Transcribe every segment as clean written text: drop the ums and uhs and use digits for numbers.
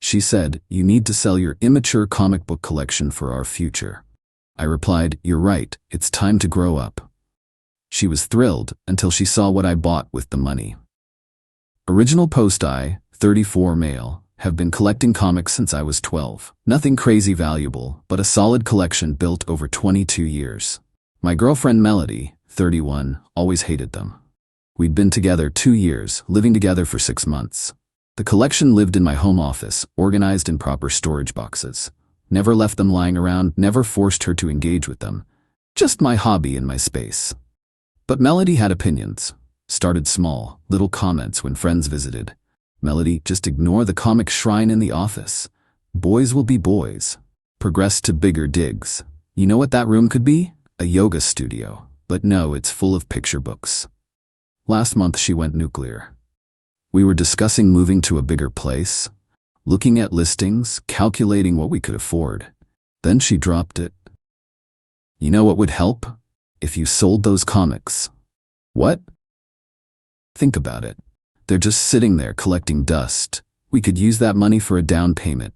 She said, "You need to sell your Immature comic book collection for our future." I replied, "You're right, it's time to grow up." She was thrilled until she saw what I bought with the money. Original post: I, 34 male, have been collecting comics since I was 12. Nothing crazy valuable, but a solid collection built over 22 years. My girlfriend Melody, 31, always hated them. We'd been together 2 years, living together for 6 months. The collection lived in my home office, organized in proper storage boxes. Never left them lying around, never forced her to engage with them. Just my hobby and my space. But Melody had opinions. Started small, little comments when friends visited. Melody, just ignore the comic shrine in the office. Boys will be boys. Progressed to bigger digs. You know what that room could be? A yoga studio. But no, it's full of picture books. Last month she went nuclear. We were discussing moving to a bigger place, looking at listings, calculating what we could afford. Then she dropped it. "You know what would help? If you sold those comics." "What?" "Think about it. They're just sitting there collecting dust. We could use that money for a down payment."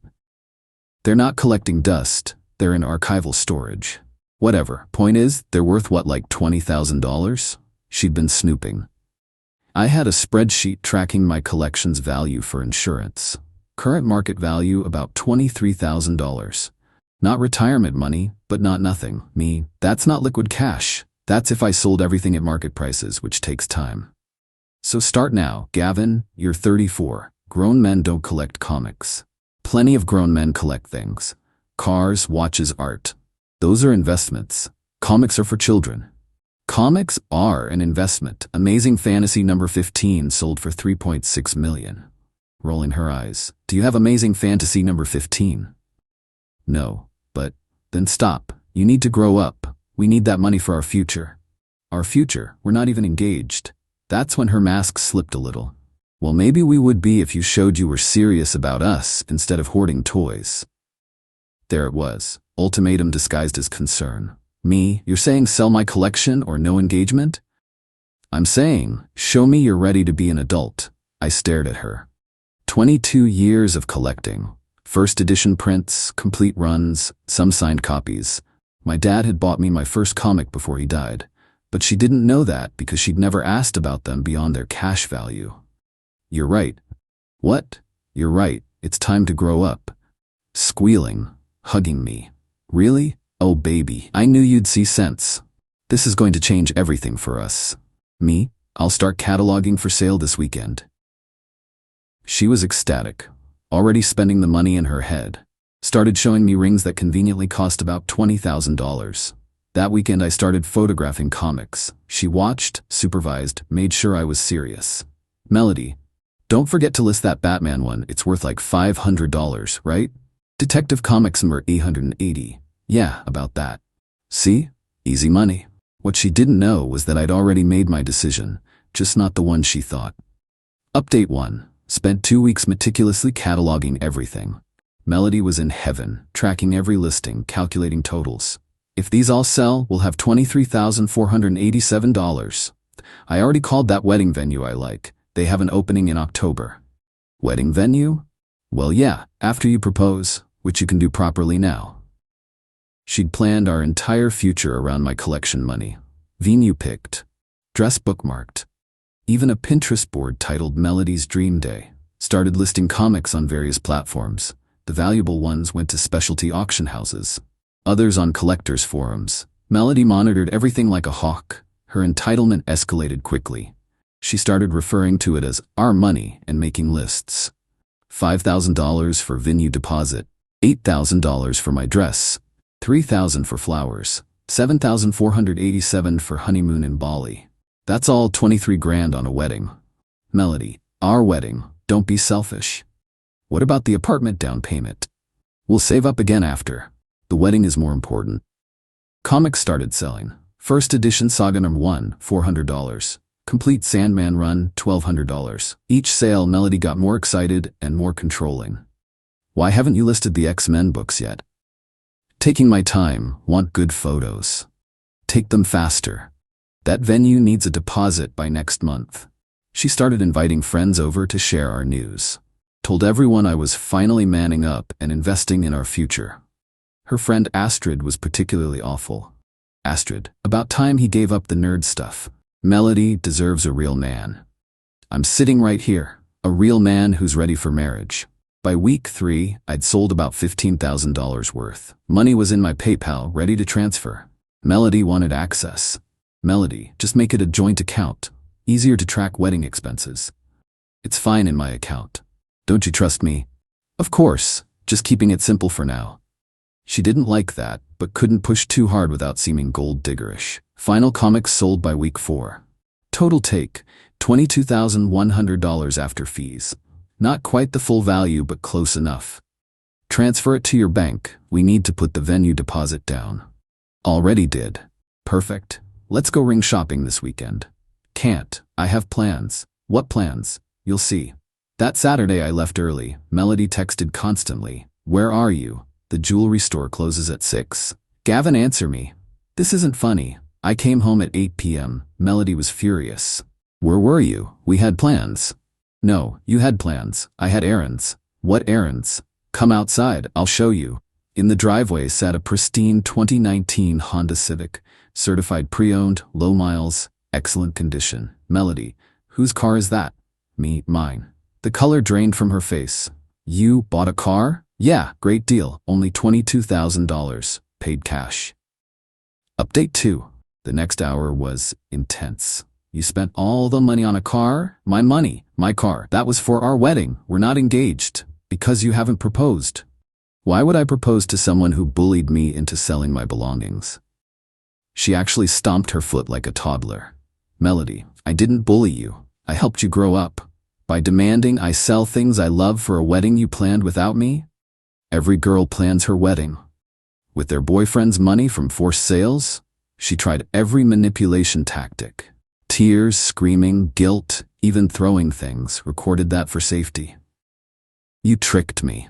"They're not collecting dust. They're in archival storage." "Whatever. Point is, they're worth what, like $20,000? She'd been snooping. I had a spreadsheet tracking my collection's value for insurance. Current market value about $23,000. Not retirement money, but not nothing. That's not liquid cash. That's if I sold everything at market prices, which takes time. So start now, Gavin, you're 34. Grown men don't collect comics. Plenty of grown men collect things. Cars, watches, art. Those are investments. Comics are for children. Comics are an investment. Amazing Fantasy number 15 sold for $3.6 million. Rolling her eyes. Do you have Amazing Fantasy number 15? No, but then stop. You need to grow up. We need that money for our future. Our future? We're not even engaged. That's when her mask slipped a little. Well, maybe we would be if you showed you were serious about us instead of hoarding toys. There it was. Ultimatum disguised as concern. Me? You're saying sell my collection or no engagement? I'm saying, show me you're ready to be an adult. I stared at her. 22 years of collecting. First edition prints, complete runs, some signed copies. My dad had bought me my first comic before he died, but she didn't know that because she'd never asked about them beyond their cash value. You're right. What? You're right. It's time to grow up. Squealing, hugging me. Really? Oh baby, I knew you'd see sense. This is going to change everything for us. Me? I'll start cataloging for sale this weekend. She was ecstatic, already spending the money in her head. Started showing me rings that conveniently cost about $20,000. That weekend I started photographing comics. She watched, supervised, made sure I was serious. Melody, don't forget to list that Batman one. It's worth like $500, right? Detective Comics number 880. Yeah, about that. See? Easy money. What she didn't know was that I'd already made my decision, just not the one she thought. Update 1. Spent 2 weeks meticulously cataloging everything. Melody was in heaven, tracking every listing, calculating totals. If these all sell, we'll have $23,487. I already called that wedding venue I like. They have an opening in October. Wedding venue? Well, yeah, after you propose, which you can do properly now. She'd planned our entire future around my collection money. Venue picked. Dress bookmarked. Even a Pinterest board titled Melody's Dream Day. Started listing comics on various platforms. The valuable ones went to specialty auction houses. Others on collectors' forums. Melody monitored everything like a hawk. Her entitlement escalated quickly. She started referring to it as our money and making lists. $5,000 for venue deposit. $8,000 for my dress. $3,000 for flowers. $7,487 for honeymoon in Bali. That's all 23 grand on a wedding. Melody, our wedding. Don't be selfish. What about the apartment down payment? We'll save up again after. The wedding is more important. Comics started selling. First edition Saga number 1, $400. Complete Sandman run, $1,200. Each sale, Melody got more excited and more controlling. Why haven't you listed the X-Men books yet? Taking my time, want good photos. Take them faster. That venue needs a deposit by next month. She started inviting friends over to share our news. Told everyone I was finally manning up and investing in our future. Her friend Astrid was particularly awful. Astrid, about time he gave up the nerd stuff. Melody deserves a real man. I'm sitting right here, a real man who's ready for marriage. By week 3, I'd sold about $15,000 worth. Money was in my PayPal, ready to transfer. Melody wanted access. Melody, just make it a joint account. Easier to track wedding expenses. It's fine in my account. Don't you trust me? Of course, just keeping it simple for now. She didn't like that, but couldn't push too hard without seeming gold diggerish. Final comics sold by week 4. Total take, $22,100 after fees. Not quite the full value, but close enough. Transfer it to your bank. We need to put the venue deposit down. Already did. Perfect. Let's go ring shopping this weekend. Can't. I have plans. What plans? You'll see. That Saturday I left early. Melody texted constantly. Where are you? The jewelry store closes at 6. Gavin, answer me. This isn't funny. I came home at 8 p.m. Melody was furious. Where were you? We had plans. No, you had plans. I had errands. What errands? Come outside, I'll show you. In the driveway sat a pristine 2019 Honda Civic, certified pre-owned, low miles, excellent condition. Melody, whose car is that? Me, mine. The color drained from her face. You bought a car? Yeah, great deal. Only $22,000. Paid cash. Update 2. The next hour was intense. You spent all the money on a car? My money, my car. That was for our wedding. We're not engaged. Because you haven't proposed. Why would I propose to someone who bullied me into selling my belongings? She actually stomped her foot like a toddler. Melody, I didn't bully you. I helped you grow up. By demanding I sell things I love for a wedding you planned without me? Every girl plans her wedding. With their boyfriend's money from forced sales? She tried every manipulation tactic. Tears, screaming, guilt, even throwing things, recorded that for safety. You tricked me.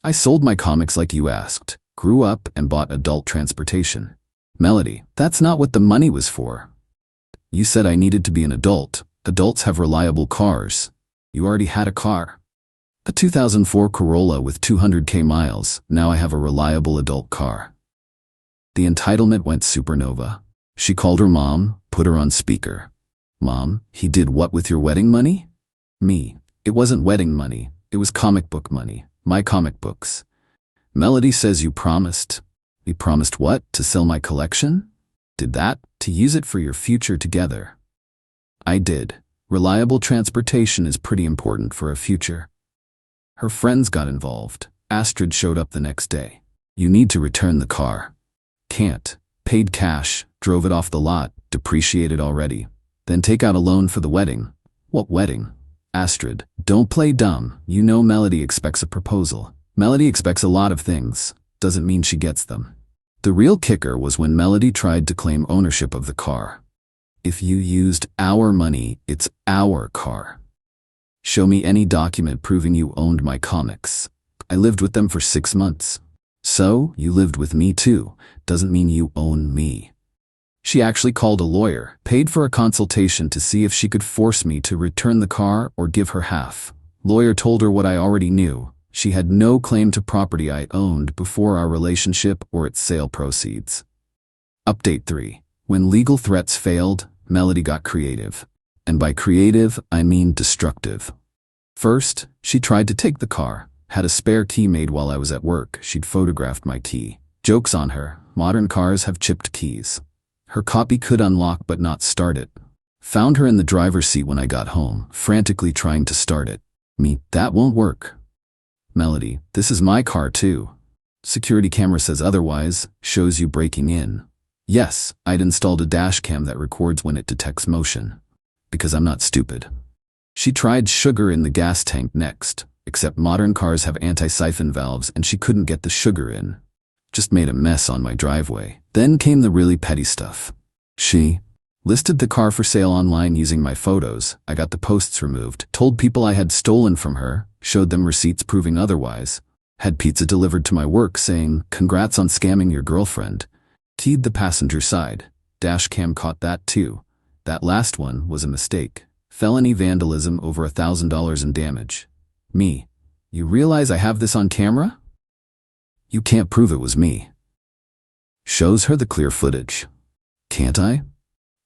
I sold my comics like you asked, grew up and bought adult transportation. Melody, that's not what the money was for. You said I needed to be an adult. Adults have reliable cars. You already had a car. A 2004 Corolla with 200k miles. Now I have a reliable adult car. The entitlement went supernova. She called her mom, put her on speaker. Mom, he did what with your wedding money? Me. It wasn't wedding money. It was comic book money. My comic books. Melody says you promised. We promised what? To sell my collection? Did that? To use it for your future together. I did. Reliable transportation is pretty important for a future. Her friends got involved. Astrid showed up the next day. You need to return the car. Can't. Paid cash, drove it off the lot, depreciated already. Then take out a loan for the wedding. What wedding? Astrid, don't play dumb. You know Melody expects a proposal. Melody expects a lot of things. Doesn't mean she gets them. The real kicker was when Melody tried to claim ownership of the car. If you used our money, it's our car. Show me any document proving you owned my comics. I lived with them for 6 months. So, you lived with me too. Doesn't mean you own me. She actually called a lawyer, paid for a consultation to see if she could force me to return the car or give her half. Lawyer told her what I already knew. She had no claim to property I owned before our relationship or its sale proceeds. Update 3. When legal threats failed, Melody got creative. And by creative, I mean destructive. First, she tried to take the car. Had a spare key made while I was at work. She'd photographed my key. Joke's on her. Modern cars have chipped keys. Her copy could unlock but not start it. Found her in the driver's seat when I got home, frantically trying to start it. Me, that won't work. Melody, this is my car too. Security camera says otherwise, shows you breaking in. Yes, I'd installed a dash cam that records when it detects motion. Because I'm not stupid. She tried sugar in the gas tank next, except modern cars have anti-siphon valves and she couldn't get the sugar in. Just made a mess on my driveway. Then came the really petty stuff. She listed the car for sale online using my photos. I got the posts removed, told people I had stolen from her, showed them receipts proving otherwise, had pizza delivered to my work saying, "Congrats on scamming your girlfriend." Keyed the passenger side. Dash cam caught that too. That last one was a mistake. Felony vandalism over $1,000 in damage. Me. You realize I have this on camera? You can't prove it was me. Shows her the clear footage. Can't I?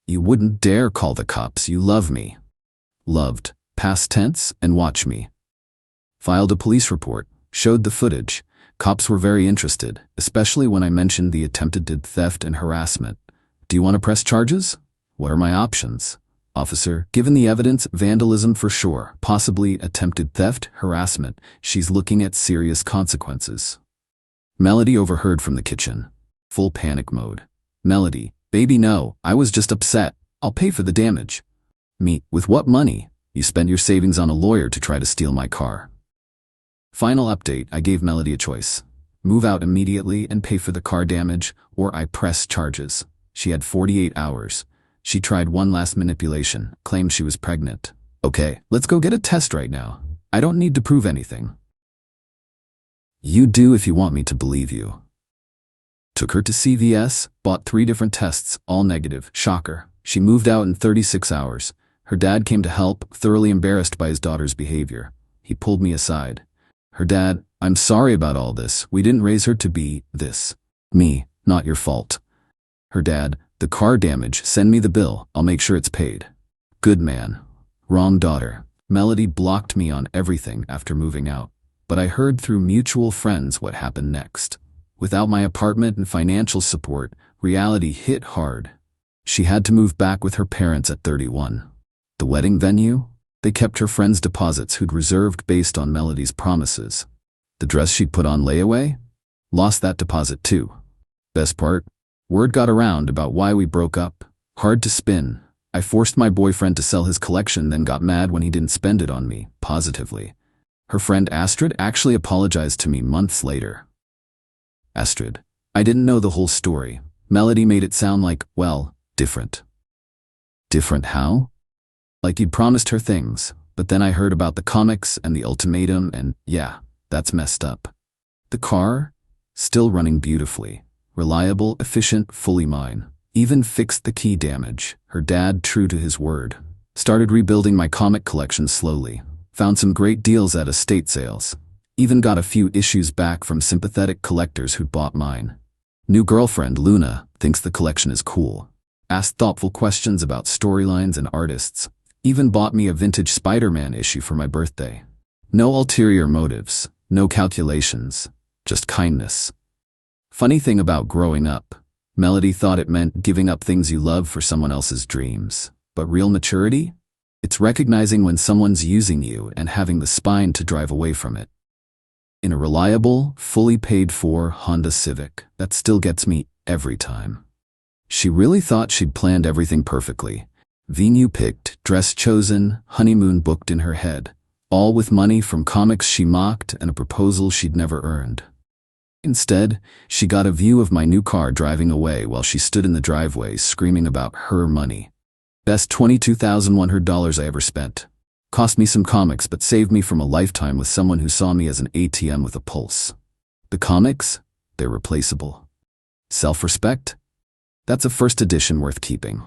You wouldn't dare call the cops. You love me. Loved, past tense, and watch me. Filed a police report, showed the footage. Cops were very interested, especially when I mentioned the attempted theft and harassment. Do you want to press charges? What are my options? Officer, given the evidence, vandalism for sure, possibly attempted theft, harassment. She's looking at serious consequences. Melody overheard from the kitchen. Full panic mode. Melody, baby, no, I was just upset. I'll pay for the damage. Me, with what money? You spent your savings on a lawyer to try to steal my car. Final update, I gave Melody a choice. Move out immediately and pay for the car damage, or I press charges. She had 48 hours. She tried one last manipulation, claimed she was pregnant. Okay, let's go get a test right now. I don't need to prove anything. You do if you want me to believe you. Took her to CVS, bought 3 different tests, all negative. Shocker. She moved out in 36 hours. Her dad came to help, thoroughly embarrassed by his daughter's behavior. He pulled me aside. Her dad, I'm sorry about all this. We didn't raise her to be this. Me, not your fault. Her dad, the car damage, send me the bill. I'll make sure it's paid. Good man. Wrong daughter. Melody blocked me on everything after moving out. But I heard through mutual friends what happened next. Without my apartment and financial support, reality hit hard. She had to move back with her parents at 31. The wedding venue? They kept her friends' deposits who'd reserved based on Melody's promises. The dress she'd put on layaway? Lost that deposit too. Best part? Word got around about why we broke up. Hard to spin. I forced my boyfriend to sell his collection, then got mad when he didn't spend it on me, positively. Her friend Astrid actually apologized to me months later. Astrid. I didn't know the whole story. Melody made it sound like, well, different. Different how? Like you'd promised her things, but then I heard about the comics and the ultimatum and, yeah, that's messed up. The car? Still running beautifully. Reliable, efficient, fully mine. Even fixed the key damage. Her dad, true to his word. Started rebuilding my comic collection slowly. Found some great deals at estate sales. Even got a few issues back from sympathetic collectors who'd bought mine. New girlfriend, Luna, thinks the collection is cool. Asked thoughtful questions about storylines and artists. Even bought me a vintage Spider-Man issue for my birthday. No ulterior motives, no calculations, just kindness. Funny thing about growing up, Melody thought it meant giving up things you love for someone else's dreams. But real maturity? It's recognizing when someone's using you and having the spine to drive away from it. In a reliable, fully paid for Honda Civic, that still gets me every time. She really thought she'd planned everything perfectly. Venue picked, dress chosen, honeymoon booked in her head. All with money from comics she mocked and a proposal she'd never earned. Instead, she got a view of my new car driving away while she stood in the driveway screaming about her money. Best $22,100 I ever spent. Cost me some comics but saved me from a lifetime with someone who saw me as an ATM with a pulse. The comics? They're replaceable. Self-respect? That's a first edition worth keeping.